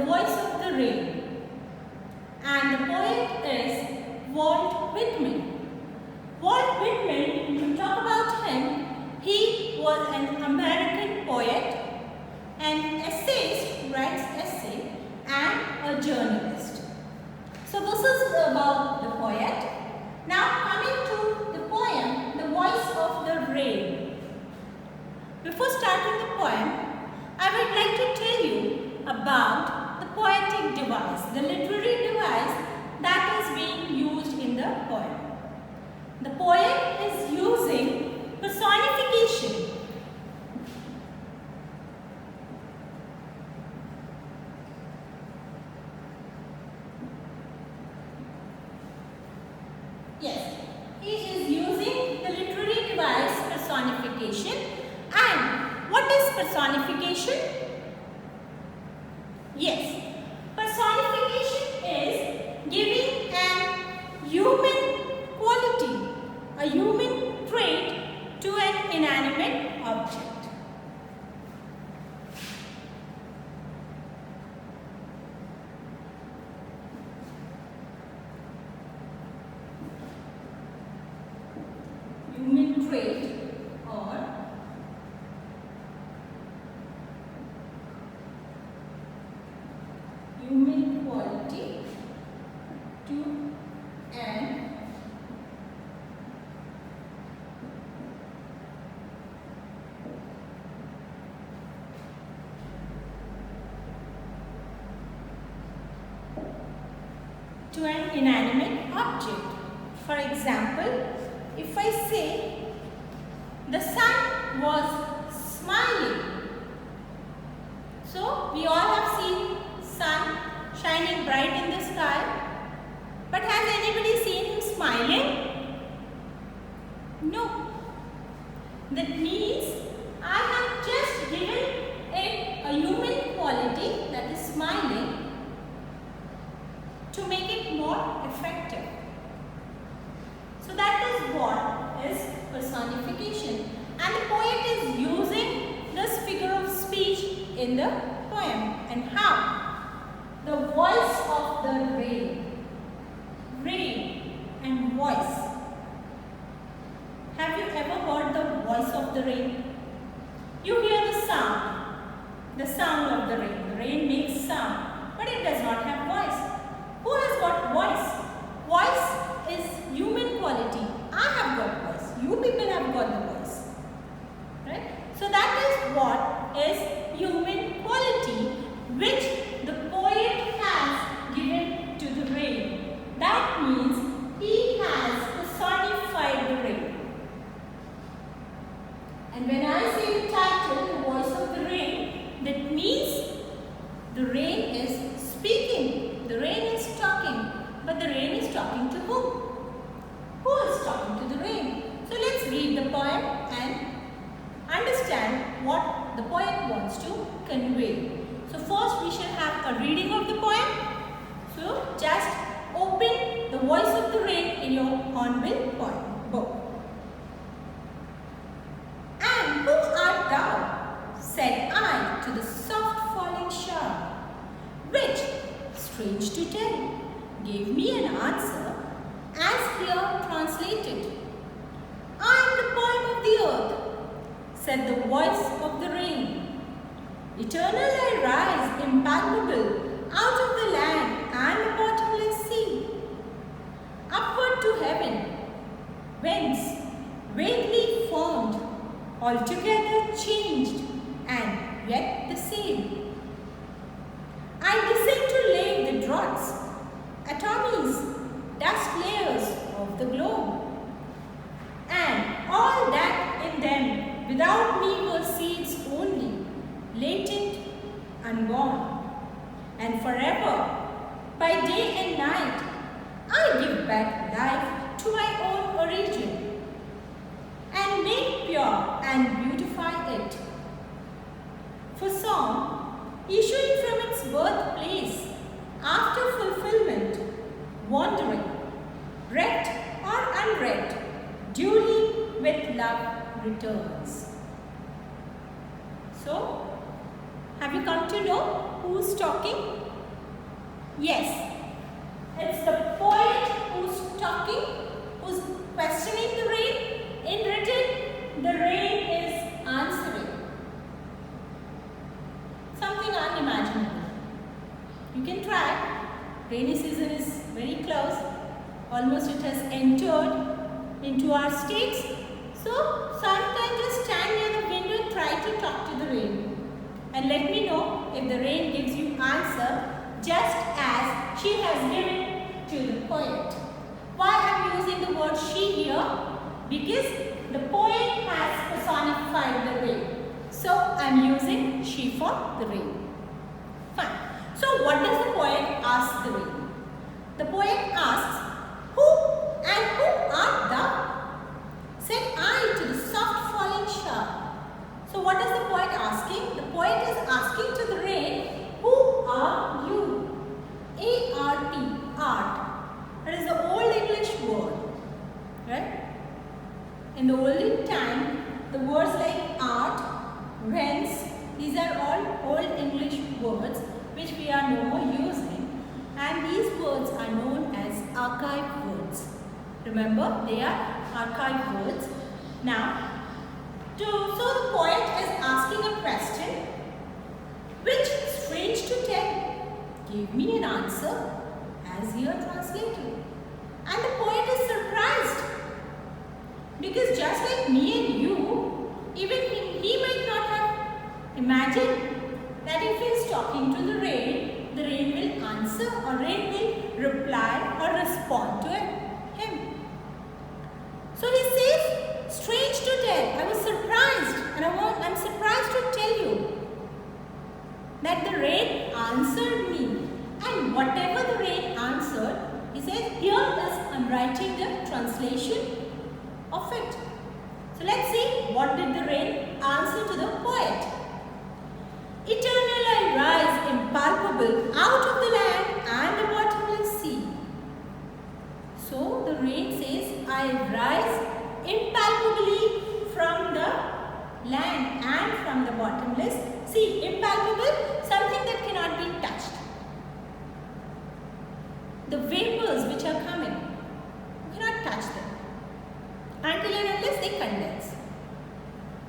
Voice of the Rain, and the poet is Walt Whitman. Walt Whitman, to talk about him, he was an American poet, an essayist, writes essay, and a journalist. So this is about the poet. Now coming to the poem, The Voice of the Rain. Before starting the poem, I would like to tell you about the poetic device, the literary device that is being used in the poem. The poet is using personification. Yes, he is using the literary device personification. And what is personification? Yes, personification is giving an human quality, a human trait to an inanimate object. Human trait or human quality to an inanimate object. For example, if I say the sun was smiling, so we all have seen sun shining bright in the sky, but has anybody seen him smiling? No. That means I have just given it a human quality, that is smiling, to make it more effective. So that is what is personification, and the poet is using this figure of speech in the poem. And how? The voice of the rain. Rain and voice. Have you ever heard the voice of the rain? You hear the sound of the rain. The rain makes sound, but it does not have voice. Who has got voice? Voice is human quality. I have got voice. You people have got the voice. Right? So that is what is human quality which the poet has given to the rain. That means he has personified the rain. And when I say the title, The Voice of the Rain, that means the rain is speaking. The rain is talking. But the rain is talking to whom? Who is talking to the rain? So let's read the poem and understand what the poet wants to convey. So first we shall have a reading of the poem. So just open The Voice of the Rain in your Hornbill poem book. And who art thou? Said I to the soft falling shower, which, strange to tell, gave me an answer as here translated. I am the poem of the earth, said the voice of the rain. Eternal I rise, impalpable, out of the land and the bottomless sea. Upward to heaven, whence, vaguely formed, altogether changed, and yet the same. I descend to lay the draughts, atomies, dust layers of the globe, and all that in them without me were seeds only, latent, unborn, and forever, by day and night, I give back life to my own origin, and make pure and beautify it. For song, issuing from its birthplace, after fulfillment, wandering, wrecked or unwrecked, duly with love returns. So, have you come to know who is talking? Yes, it's the poet who's talking, who's questioning the rain. In written, the rain is answering. Something unimaginable. You can try. Rainy season is very close. Almost it has entered into our states. So sometimes just stand near the window and try to talk to the rain. And let me know if the rain gives you answer just as she has given to the poet. Why I am using the word she here? Because the poet has personified the rain. So I am using she for the rain. Fine. So what does the poet ask the rain? The poet asks, who and who art thou? Said I to the soft falling shower. So what is the poet asking? The poet is asking to the rain, who are you? A-R-T, art. That is the old English word. Right? In the olden time, the words like art, rents, these are all old English words which we are no more using, and these words are known as archaic words. Remember, they are archaic words. Now, so the poet is asking a question which, strange to tell, gave me an answer as here translated. And the poet is surprised because just like me and you, even he might not have imagined that if he is talking to the rain will answer or rain will reply or respond to him. So he says, strange to tell, I was surprised and I'm surprised to tell you that the rain answered me. And whatever the rain answered, he says, here is, I'm writing the translation of it. So let's see, what did the rain answer to the poet? Eternal I rise, impalpable, out of the land and the bottomless sea. So the rain says, I rise impalpably from the land and from the bottomless sea. Impalpable, something that cannot be touched. The vapors which are coming, you cannot touch them until and unless they condense.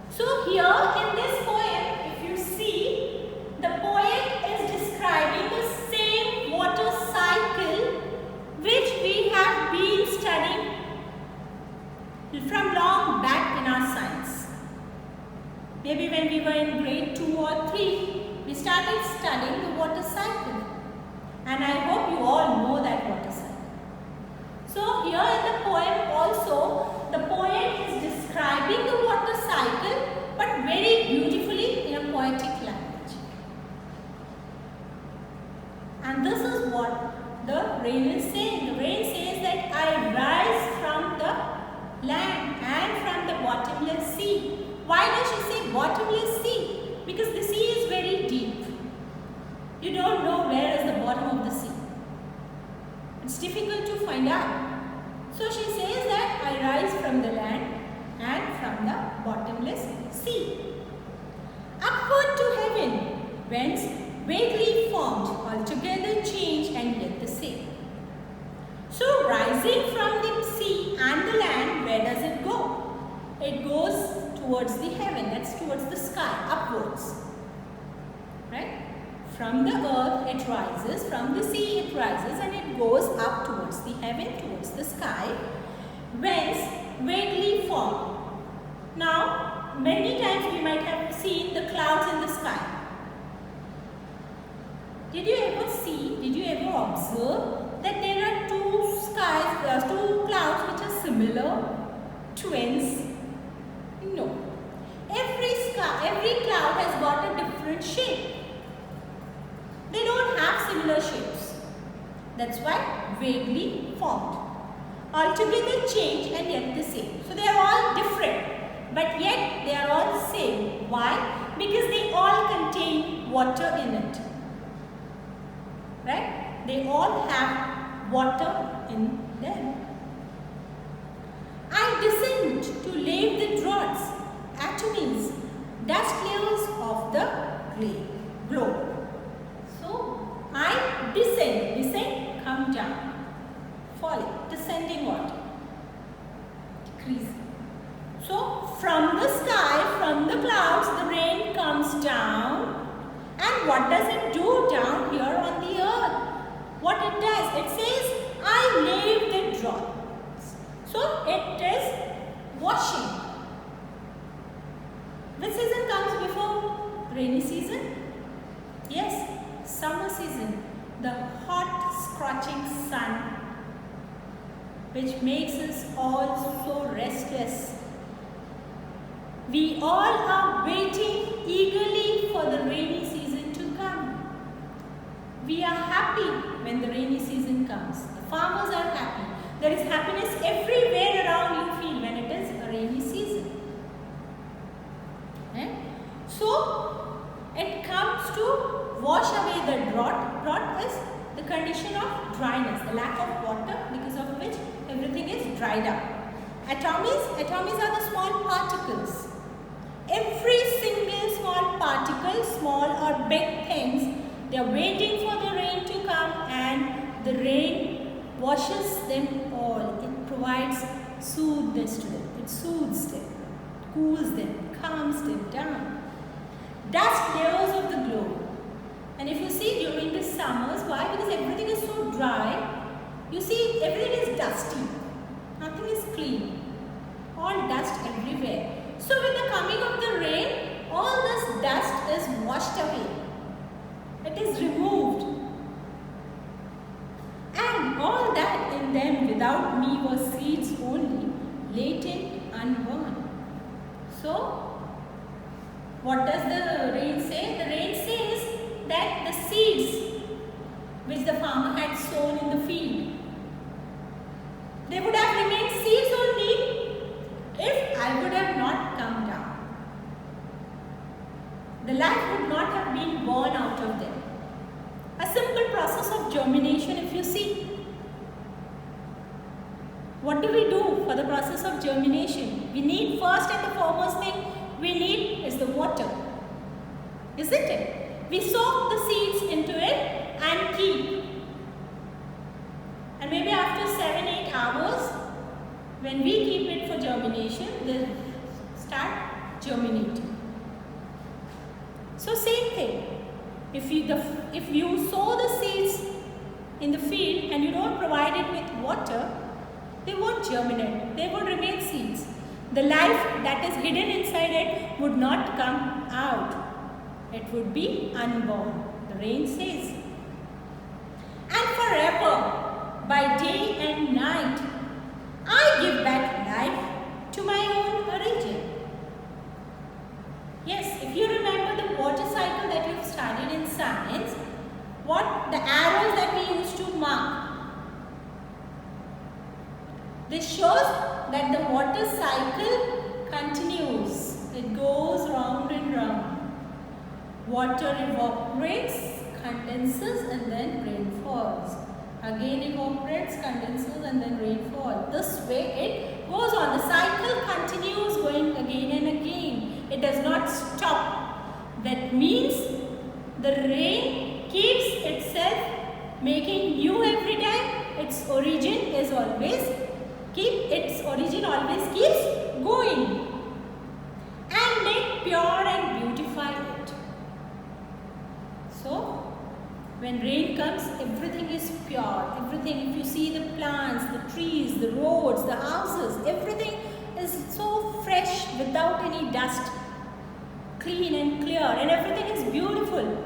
So here in this poem, if you see, the poet is describing the same water cycle which we have been studying from long back in our science. Maybe when we were in grade 2 or 3, we started studying the water cycle. And I hope you all know that water cycle. So here in the poem also, the poet is describing the water cycle but very beautifully in a poetic language. And this is what the rain is saying. The rain says that I rise from the land and from the bottomless sea. Why does she say bottomless sea? Because the sea is very deep. You don't know where is the bottom of the sea. It's difficult to find out. So she says that I rise from the land and from the bottomless sea. Upward to heaven, whence vaguely formed, altogether changed and yet the same. So rising from the sea and the land, where does it go? It goes towards the heaven, that's towards the sky, upwards. Right? From the earth it rises, from the sea it rises, and it goes up towards the heaven, towards the sky, whence vaguely formed. Now, many times we might have seen the clouds in the sky. Did you ever observe that there are two clouds which are similar? Twins? No. Every cloud has got a different shape. They don't have similar shapes. That's why vaguely formed. Altogether changed and yet the same. So they are all different, but yet they are all same. Why? Because they all contain water in it. Right? They all have water in them. I descend to lave the dross, atomies, dust layers of the globe. So I descend. falling, descending water, decreasing. So from the sky, from the clouds, the rain comes down, and what does it do down here on the earth? What it does, it says, I laid the drops. So it is washing. Which season comes before rainy season? Yes, summer season. The hot scorching sun, which makes us all so restless. We all are waiting eagerly for the rainy season to come. We are happy when the rainy season comes. The farmers are happy. There is happiness everywhere around you feel when it is a rainy season. So, it comes to wash away the drought. Drought is the condition of dryness, the lack of water because of which everything is dried up. Atomies are the small particles. Every single small particle, small or big things, they are waiting for the rain to come, and the rain washes them all. It provides soothness to them. It soothes them, cools them, calms them down. Dust layers of the globe. And if you see during the summers, why? Because everything is so dry. You see everything is dusty. Nothing is clean. All dust everywhere. So with the coming of the rain, all this dust is washed away. It is removed. And all that in them without me was seeds only, latent, unborn. So, what does the rain say? The rain says that the seeds which the farmer had sown in the field, they would have remained seeds only if I would have not come down. The life would not have been born out of them. A simple process of germination, if you see. What do we do for the process of germination? We need first and the foremost thing we need is the water. Isn't it? We soak the seeds into it and keep. And maybe after 7-8 hours, when we keep it for germination, they start germinating. So same thing. If you sow the seeds in the field and you don't provide it with water, they won't germinate. They will remain seeds. The life that is hidden inside it would not come out. It would be unborn. The rain says. And forever, by day and night, I give back life to my own origin. Yes, if you remember the water cycle that you've studied in science, what the arrows that we used to mark, this shows that the water cycle continues. It goes round and round. Water evaporates, condenses, and then rain falls. Again evaporates, condenses, and then rain falls. This way it goes on. The cycle continues going again and again. It does not stop. That means the rain keeps itself making new every time. Its origin is always keeps going, and make pure and beautify it. So when rain comes, everything is pure. Everything, if you see the plants, the trees, the roads, the houses, everything is so fresh without any dust, clean and clear, and everything is beautiful,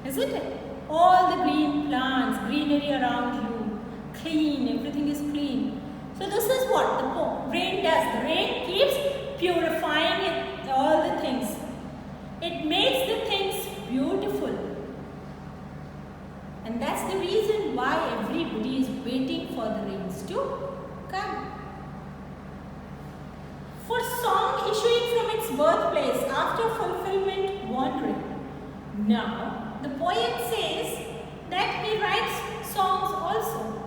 isn't it? All the green plants, greenery around you, clean, everything is clean. So this is what the rain does. The rain keeps purifying all the things. It makes the things beautiful. And that's the reason why everybody is waiting for the rains to come. For song issuing from its birthplace after fulfillment wandering. Now, the poet says that he writes songs also.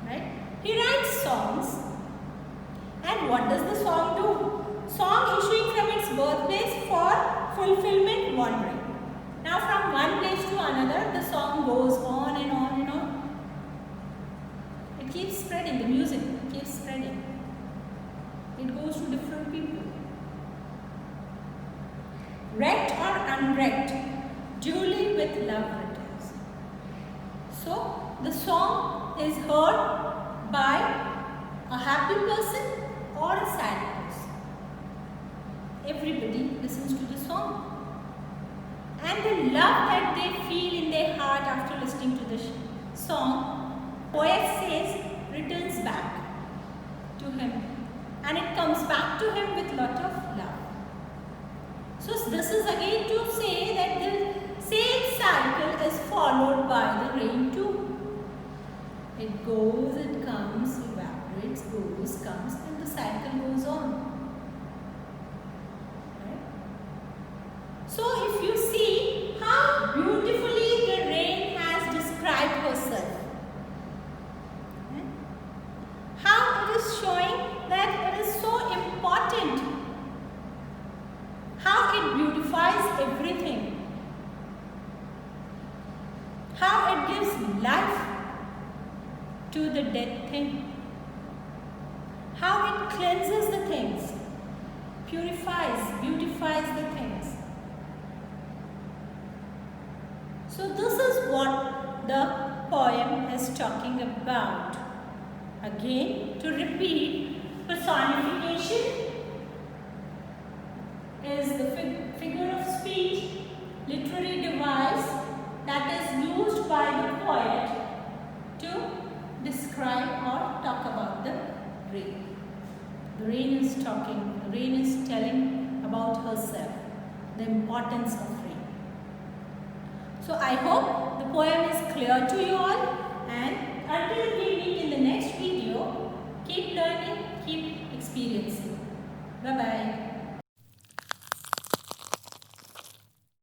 Right? He writes songs. And what does the song do? Song issuing from its birthplace for fulfillment wandering. Now from one place to another, the song goes on and on and on. spreading, the music keeps spreading. It goes to different people. Wrecked or unwrecked, duly with love returns. So the song is heard by a happy person or a sad person. Everybody listens to the song. And the love that they feel in their heart after listening to the song, poet says, returns back to him. And it comes back to him with lot of love. So this is again to say that the same cycle is followed by the rain too. It goes, it comes, evaporates, goes, comes, and the cycle goes on. So if you see how beautifully the rain has described herself. How it is showing that it is so important. How it beautifies everything. How it gives life to the dead thing. How it cleanses the things. Purifies, beautifies the things. So this is what the poem is talking about. Again, to repeat, personification is the figure of speech, literary device that is used by the poet to describe or talk about the rain. The rain is talking, the rain is telling about herself, the importance of rain. So I hope the poem is clear to you all.